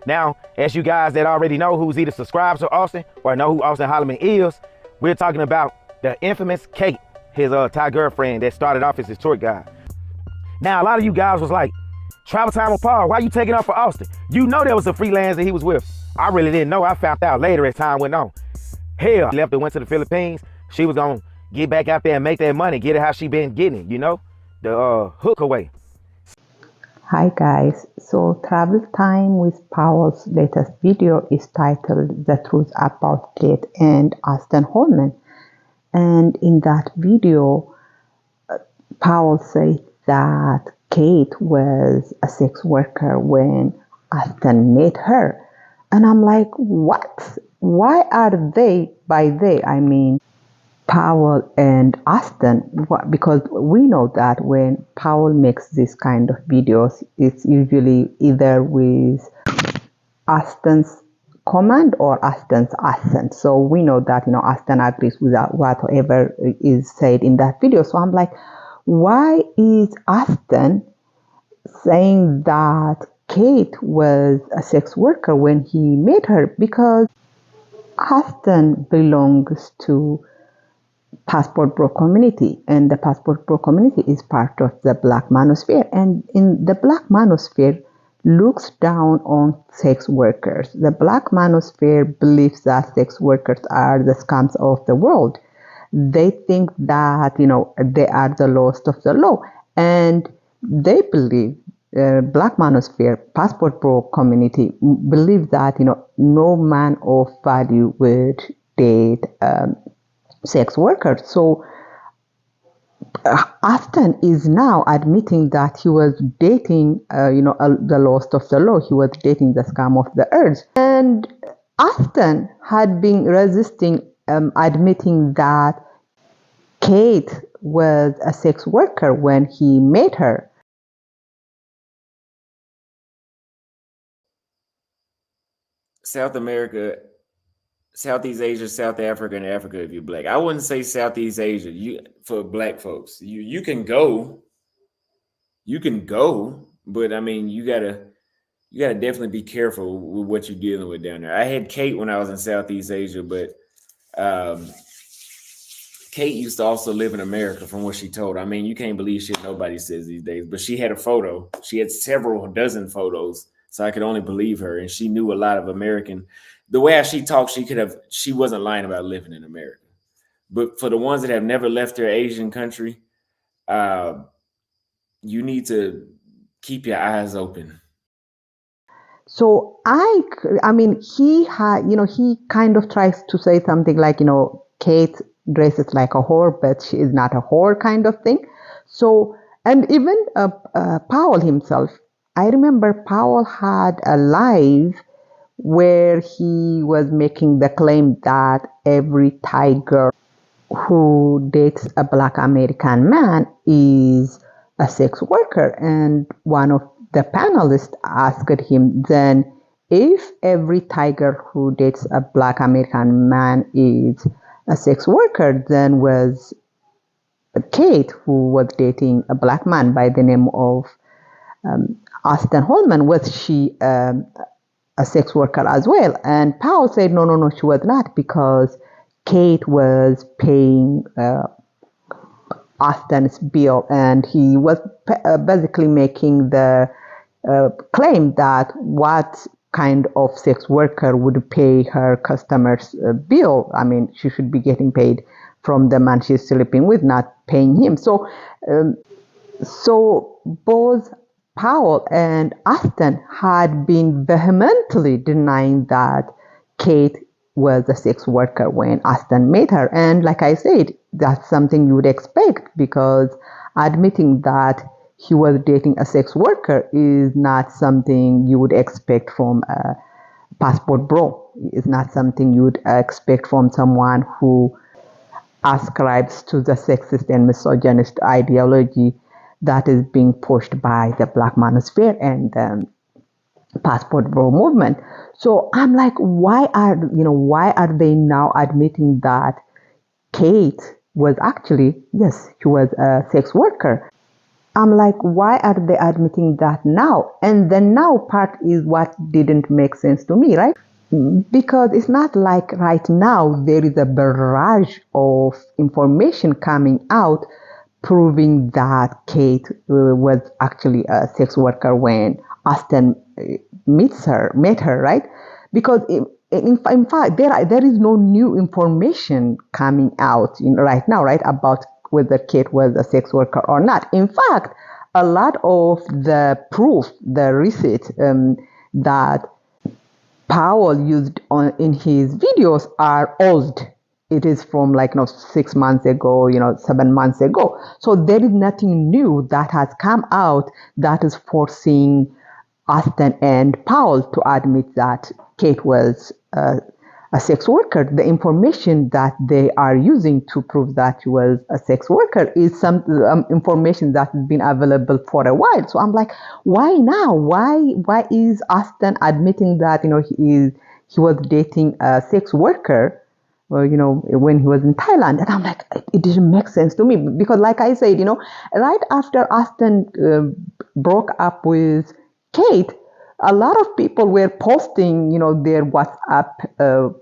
Now, as you guys that already know who's either subscribed to Austin or know who Austin Holloman is, we're talking about the infamous Kate, his Thai girlfriend that started off as his tour guide. Now, a lot of you guys was like, travel time with Paul, why you taking off for Austin? You know there was a freelancer he was with. I really didn't know. I found out later as time went on. Hell, left and went to the Philippines. She was gonna get back out there and make that money, get it how she been getting it, you know? The hook away. Hi guys, so travel time with Powell's latest video is titled The Truth About Kate and Austin Holman. And in that video, Powell said that Kate was a sex worker when Austin met her. And I'm like, what? Why are they, by they, I mean Powell and Austin? Because we know that when Powell makes this kind of videos, it's usually either with Austin's command or Austin's assent. So we know that, Austin agrees with whatever is said in that video. So I'm like, why is Austin saying that Kate was a sex worker when he met her? Because Austin belongs to Passport Bro community, and the Passport Bro community is part of the Black Manosphere, and in the Black Manosphere looks down on sex workers. The Black Manosphere believes that sex workers are the scums of the world. They think that they are the lowest of the low, and they believe Black Manosphere, Passport Bro community believe that no man of value would date sex workers. So Austin is now admitting that he was dating, the lowest of the low. He was dating the scum of the earth. And Austin had been resisting admitting that Kate was a sex worker when he met her. South America, Southeast Asia, South Africa, and Africa if you're black. I wouldn't say Southeast Asia for black folks. You can go, but I mean you gotta definitely be careful with what you're dealing with down there. I had Kate when I was in Southeast Asia, but Kate used to also live in America from what she told. I mean, you can't believe shit nobody says these days, but she had a photo. She had several dozen photos, so I could only believe her. And she knew a lot of American. The way she talked, she wasn't lying about living in America. But for the ones that have never left their Asian country, you need to keep your eyes open. So I mean, he kind of tries to say something like, Kate dresses like a whore, but she is not a whore kind of thing. So, and even Powell himself, I remember Powell had a live where he was making the claim that every Thai girl who dates a Black American man is a sex worker. And one of the panelists asked him, then if every Thai girl who dates a Black American man is a sex worker, then was Kate, who was dating a black man by the name of Austin Holman, was she a sex worker as well? And Powell said, no, she was not, because Kate was paying Austin's bill, and he was basically making the claim that what kind of sex worker would pay her customers' bill. I mean, she should be getting paid from the man she's sleeping with, not paying him. So both Powell and Austin had been vehemently denying that Kate was a sex worker when Austin met her. And like I said, that's something you would expect, because admitting that he was dating a sex worker is not something you would expect from a Passport Bro. It's not something you would expect from someone who ascribes to the sexist and misogynist ideology that is being pushed by the Black Manosphere and the Passport Bro movement. So I'm like, why are they now admitting that Kate was actually, yes, she was a sex worker? I'm like, why are they admitting that now? And the now part is what didn't make sense to me, right? Because it's not like right now there is a barrage of information coming out proving that Kate was actually a sex worker when Austin met her, right? Because in fact, there is no new information coming out right now, right, about whether Kate was a sex worker or not. In fact, a lot of the proof, the receipt that Powell used in his videos are old. It is from 6 months ago, 7 months ago. So there is nothing new that has come out that is forcing Austin and Powell to admit that Kate was a sex worker. The information that they are using to prove that she was a sex worker is some information that has been available for a while. So I'm like, why now? Why is Austin admitting that he was dating a sex worker? Well, when he was in Thailand, and I'm like, it didn't make sense to me because, like I said, right after Austin broke up with Kate, a lot of people were posting, their WhatsApp,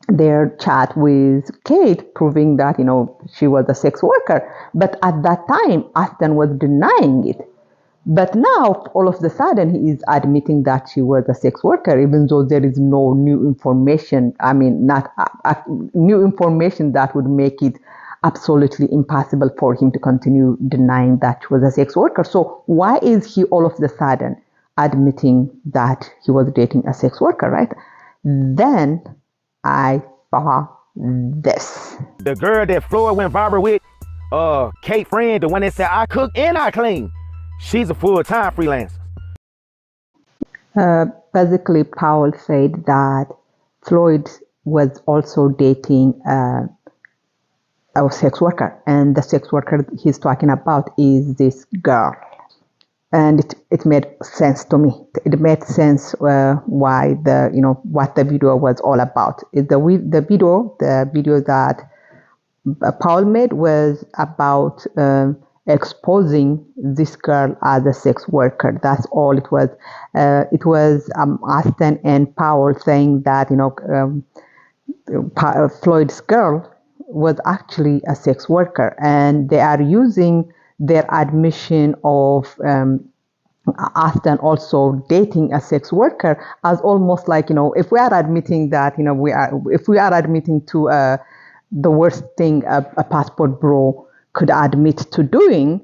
their chat with Kate, proving that, she was a sex worker. But at that time, Austin was denying it. But now, all of a sudden, he is admitting that she was a sex worker, even though there is no new information. I mean, not new information that would make it absolutely impossible for him to continue denying that she was a sex worker. So why is he all of a sudden admitting that he was dating a sex worker, right? Then I saw this. The girl that Floyd went viral with, Kate friend, the one that said, I cook and I clean. She's a full-time freelancer. Basically, Powell said that Floyd was also dating a sex worker, and the sex worker he's talking about is this girl. And it made sense to me. It made sense why what the video was all about. The video that Paul made was about exposing this girl as a sex worker. That's all it was. It was Austin and Powell saying that Floyd's girl was actually a sex worker, and they are using their admission of Austin also dating a sex worker as almost like, if we are admitting that, if we are admitting to the worst thing a passport bro could admit to doing,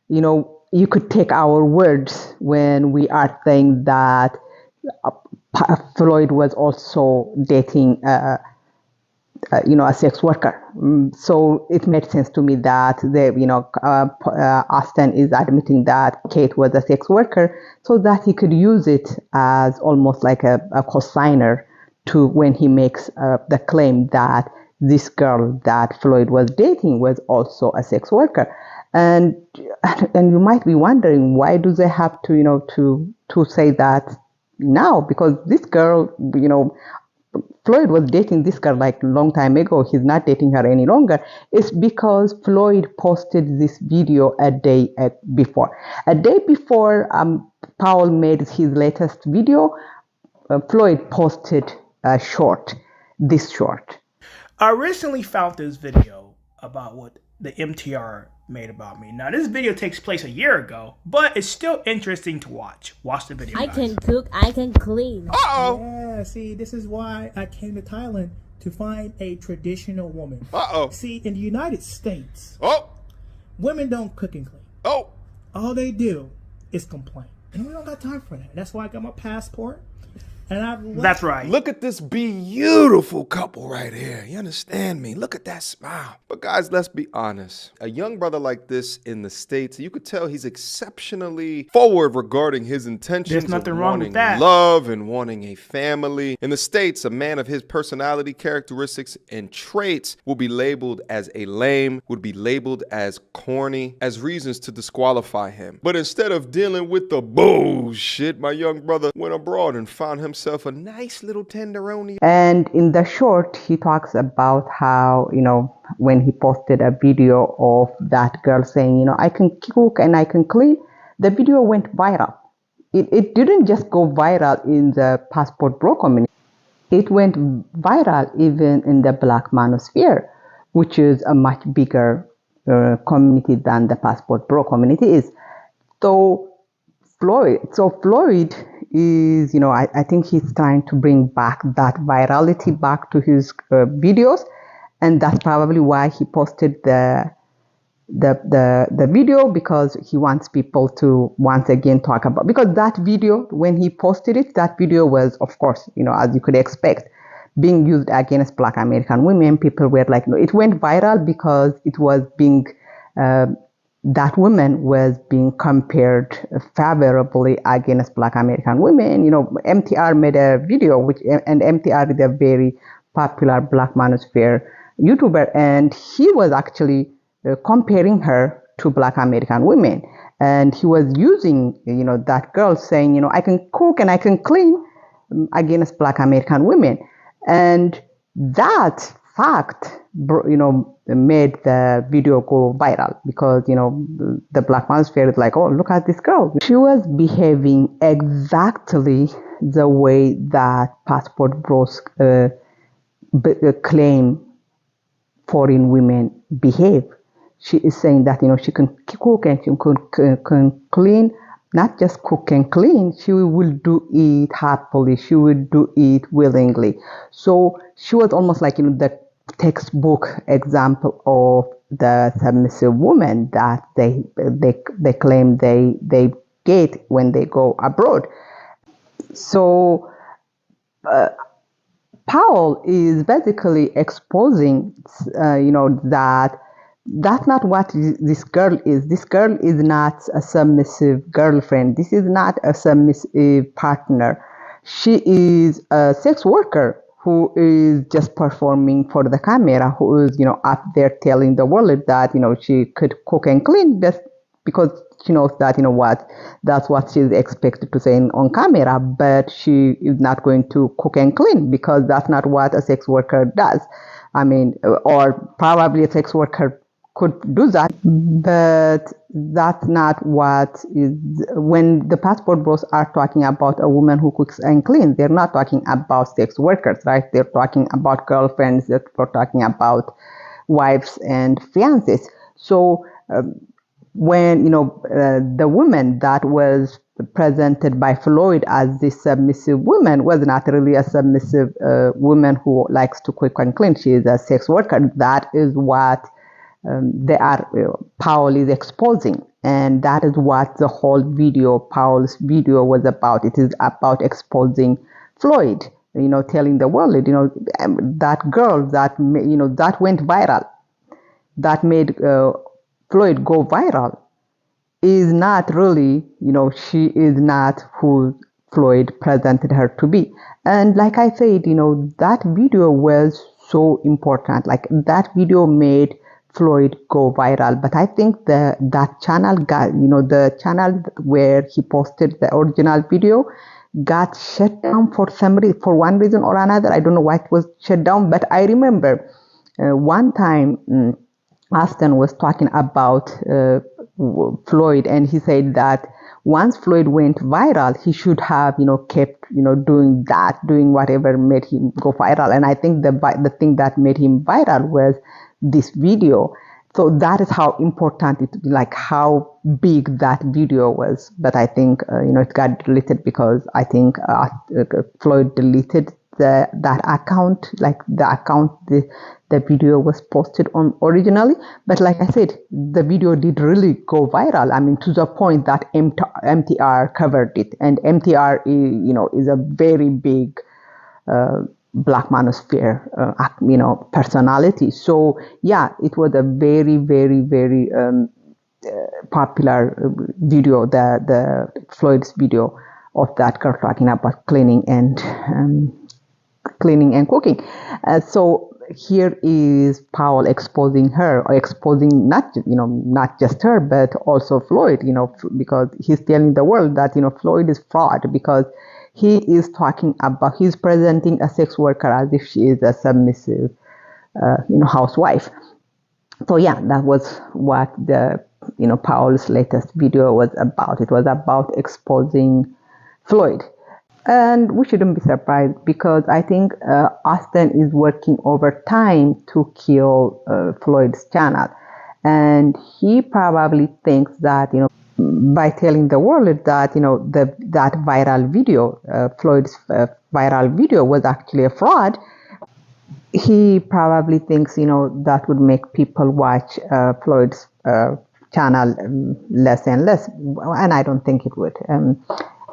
you could take our words when we are saying that Floyd was also dating a sex worker. So it made sense to me that Austin is admitting that Kate was a sex worker so that he could use it as almost like a cosigner to when he makes the claim that this girl that Floyd was dating was also a sex worker. And you might be wondering, why do they have to to say that now? Because this girl, Floyd was dating this girl like a long time ago. He's not dating her any longer. It's because Floyd posted this video a day before. A day before Powell made his latest video, Floyd posted this short. I recently found this video about what the MTR made about me. Now, this video takes place a year ago, but it's still interesting to watch. Watch the video, guys. I can cook, I can clean. Uh-oh. Yeah, see, this is why I came to Thailand, to find a traditional woman. Uh-oh. See, in the United States, Oh. women don't cook and clean. Oh. All they do is complain. And we don't got time for that. That's why I got my passport. And That's right. Look at this beautiful couple right here. You understand me? Look at that smile. But guys, let's be honest. A young brother like this in the States, you could tell he's exceptionally forward regarding his intentions. There's nothing of wrong wanting with that. love and wanting a family. In the States, a man of his personality, characteristics, and traits will be labeled as a lame, would be labeled as corny, as reasons to disqualify him. But instead of dealing with the bullshit, my young brother went abroad and found himself herself a nice little tenderoni. And in the short, he talks about how, when he posted a video of that girl saying, I can cook and I can clean, the video went viral. It didn't just go viral in the Passport Bro community. It went viral even in the Black Manosphere, which is a much bigger community than the Passport Bro community is. So Floyd is, I think he's trying to bring back that virality back to his videos, and that's probably why he posted the video, because he wants people to once again talk about, because that video, when he posted it, that video was, of course, as you could expect, being used against Black American women. People were like, it went viral because it was being that woman was being compared favorably against Black American women. MTR made a video, and MTR is a very popular Black Manosphere YouTuber, and he was actually comparing her to Black American women. And he was using, that girl saying, I can cook and I can clean against Black American women. And that fact, made the video go viral, because, the Black Manosphere is like, oh, look at this girl. She was behaving exactly the way that Passport Bros claim foreign women behave. She is saying that, she can cook and she can clean, not just cook and clean. She will do it happily. She will do it willingly. So she was almost like, the textbook example of the submissive woman that they claim they get when they go abroad. So Powell is basically exposing, that that's not what this girl is. This girl is not a submissive girlfriend. This is not a submissive partner. She is a sex worker who is just performing for the camera, who is, up there telling the world that, she could cook and clean just because she knows that, that's what she's expected to say on camera, but she is not going to cook and clean because that's not what a sex worker does. I mean, or probably a sex worker could do that, but that's not what is. When the Passport Bros are talking about a woman who cooks and cleans, they're not talking about sex workers, right? They're talking about girlfriends, they're talking about wives and fiancés. So when, the woman that was presented by Floyd as this submissive woman was not really a submissive woman who likes to cook and clean. She is a sex worker. That is what Powell is exposing, and that is what the whole video, Powell's video, was about. It is about exposing Floyd, telling the world, that girl that that went viral, that made Floyd go viral, is not really, she is not who Floyd presented her to be. And like I said, that video was so important. Like, that video made Floyd go viral, but I think that channel got, the channel where he posted the original video got shut down for one reason or another. I don't know why it was shut down, but I remember one time Aston was talking about Floyd, and he said that once Floyd went viral, he should have, kept, doing whatever made him go viral. And I think the thing that made him viral was this video. So that is how important like how big that video was. But I think, it got deleted because I think Floyd deleted that account, like the account the video was posted on originally. But like I said, the video did really go viral. I mean, to the point that MTR covered it, and MTR is a very big Black Manosphere personality. So yeah, it was a very, very, very popular video, the Floyd's video of that girl talking about cleaning and cooking. So here is Powell exposing her, or exposing not just her, but also Floyd, because he's telling the world that, Floyd is fraud, because he is talking about, he's presenting a sex worker as if she is a submissive, housewife. So yeah, that was what the, Powell's latest video was about. It was about exposing Floyd. And we shouldn't be surprised, because I think Austin is working overtime to kill Floyd's channel. And he probably thinks that, by telling the world that, that viral video, Floyd's viral video was actually a fraud, he probably thinks, that would make people watch Floyd's channel less and less. And I don't think it would.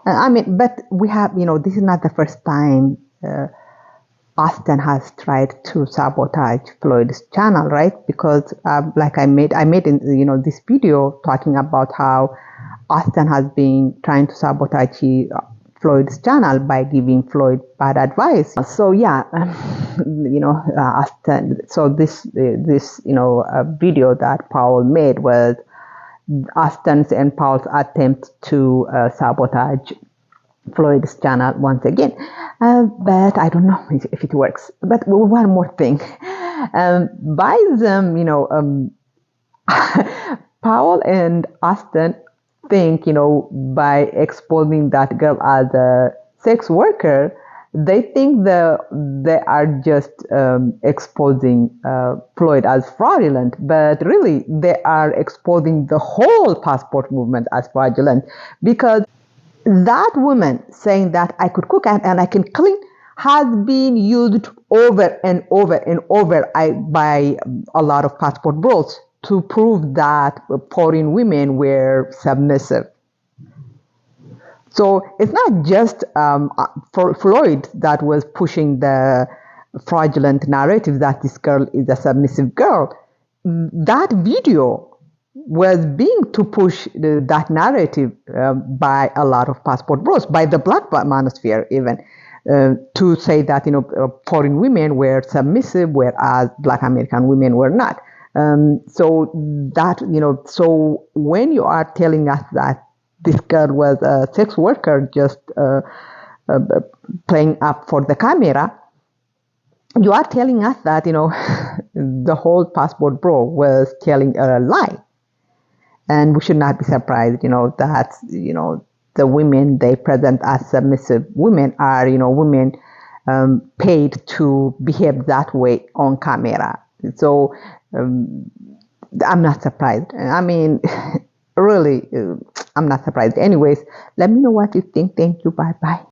But we have, this is not the first time Austin has tried to sabotage Floyd's channel, right? Because like I made in, this video talking about how Austin has been trying to sabotage Floyd's channel by giving Floyd bad advice. So yeah, Austin. So this video that Powell made was Austin's and Powell's attempt to sabotage Floyd's channel once again. But I don't know if it works. But one more thing. By them, Powell and Austin think, by exposing that girl as a sex worker, they think they are just exposing Floyd as fraudulent, but really they are exposing the whole passport movement as fraudulent, because that woman saying that I could cook and I can clean has been used over and over and over by a lot of passport bros to prove that foreign women were submissive. So it's not just Floyd that was pushing the fraudulent narrative that this girl is a submissive girl. That video was being to push that narrative by a lot of passport bros, by the black manosphere even, to say that foreign women were submissive, whereas black American women were not. So when you are telling us that this girl was a sex worker just playing up for the camera, you are telling us that the whole passport bro was telling a lie. And we should not be surprised, that, the women they present as submissive women are, women paid to behave that way on camera. So I'm not surprised. I mean, really, I'm not surprised. Anyways, let me know what you think. Thank you. Bye-bye.